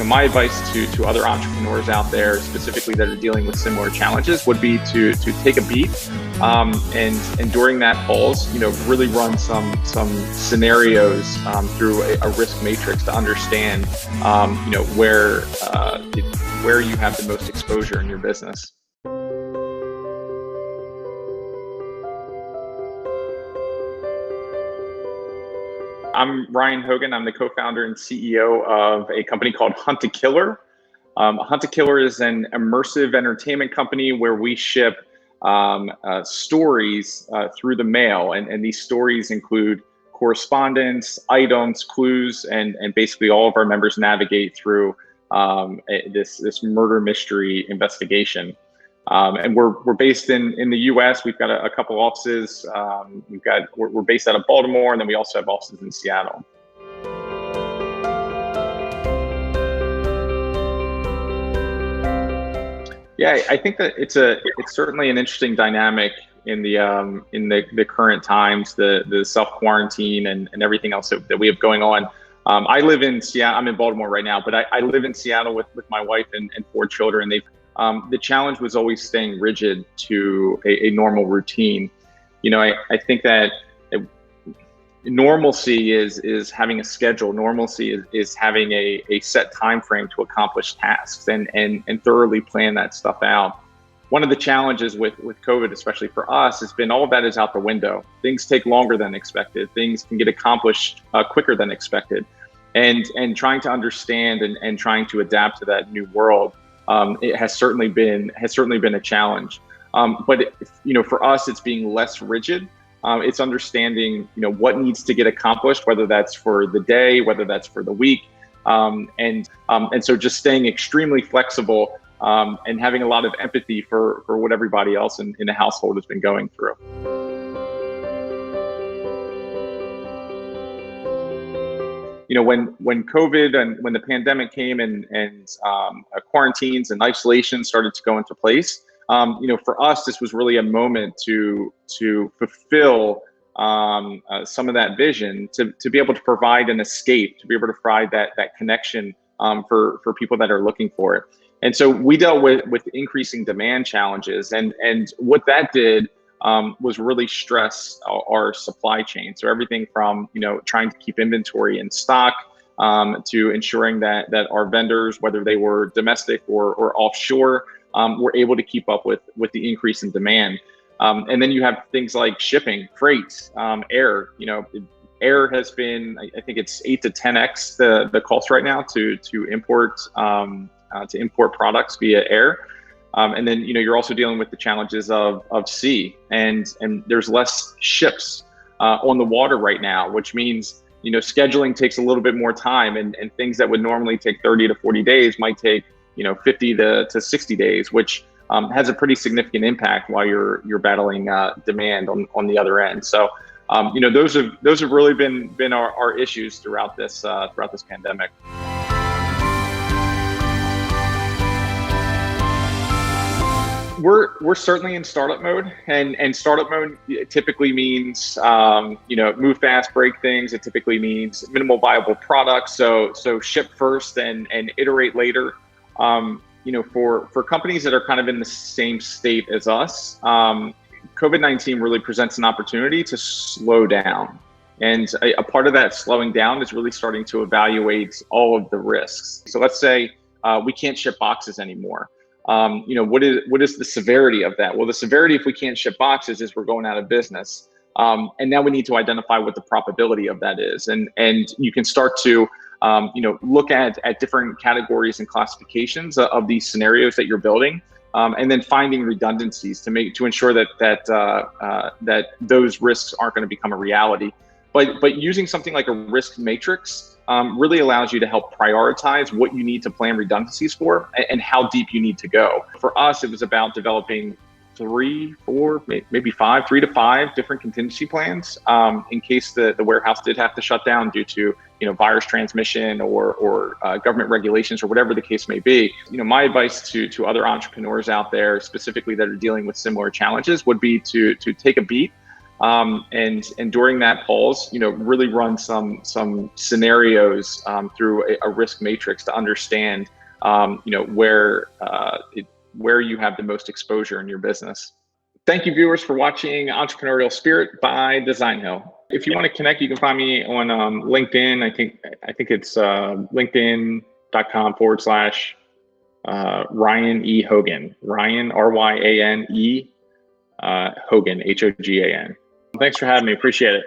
my advice to other entrepreneurs out there, specifically that are dealing with similar challenges, would be to take a beat, and during that pause, really run some scenarios through a risk matrix to understand, where you have the most exposure in your business. I'm Ryan Hogan. I'm the co-founder and CEO of a company called Untitled. Untitled is an immersive entertainment company where we ship stories through the mail, and these stories include correspondence, items, clues, and basically all of our members navigate through this murder mystery investigation. And we're based in the U.S. We've got a couple offices. We're based out of Baltimore, and then we also have offices in Seattle. Yeah, I think that it's certainly an interesting dynamic in the current times, the self-quarantine and everything else that we have going on. I live in Seattle. I'm in Baltimore right now, but I live in Seattle with my wife and 4 children. The challenge was always staying rigid to a normal routine. I think that normalcy is having a schedule. Normalcy is having a set time frame to accomplish tasks and thoroughly plan that stuff out. One of the challenges with COVID, especially for us, has been all of that is out the window. Things take longer than expected. Things can get accomplished quicker than expected. And trying to understand and trying to adapt to that new world, it has certainly been a challenge. But for us, it's being less rigid. It's understanding what needs to get accomplished, whether that's for the day, whether that's for the week, and so just staying extremely flexible and having a lot of empathy for what everybody else in the household has been going through. When COVID and when the pandemic came and quarantines and isolation started to go into place, for us, this was really a moment to fulfill some of that vision, to be able to provide an escape, to be able to provide that connection for people that are looking for it. And so we dealt with increasing demand challenges, and what that did was really stress our supply chain. So everything from trying to keep inventory in stock, to ensuring that our vendors, whether they were domestic or offshore, were able to keep up with the increase in demand. And then you have things like shipping, freight, air. Air has been, I think it's 8 to 10x the cost right now to import products via air. And then you're also dealing with the challenges of sea, and there's less ships on the water right now, which means scheduling takes a little bit more time, and things that would normally take 30 to 40 days might take 50 to 60 days, which has a pretty significant impact while you're battling demand on the other end. So those have really been our issues throughout this pandemic. We're certainly in startup mode, and startup mode typically means move fast, break things. It typically means minimal viable products, so ship first and iterate later. For companies that are kind of in the same state as us, COVID-19 really presents an opportunity to slow down, and a part of that slowing down is really starting to evaluate all of the risks. So let's say we can't ship boxes anymore. What is the severity of that? Well, the severity, if we can't ship boxes, is we're going out of business. And now we need to identify what the probability of that is. And you can start to, look at different categories and classifications of these scenarios that you're building, and then finding redundancies to ensure that those risks aren't going to become a reality. But using something like a risk matrix really allows you to help prioritize what you need to plan redundancies for and how deep you need to go. For us, it was about developing 3 to 5 different contingency plans in case the warehouse did have to shut down due to virus transmission or government regulations or whatever the case may be. My advice to other entrepreneurs out there, specifically that are dealing with similar challenges, would be to take a beat, And during that pause, really run some scenarios through a risk matrix to understand where you have the most exposure in your business. Thank you, viewers, for watching Entrepreneurial Spirit by Designhill. If you want to connect, you can find me on LinkedIn. I think it's linkedin.com/Ryan E. Hogan. Ryan, RYANE, Hogan, HOGAN. Thanks for having me. Appreciate it.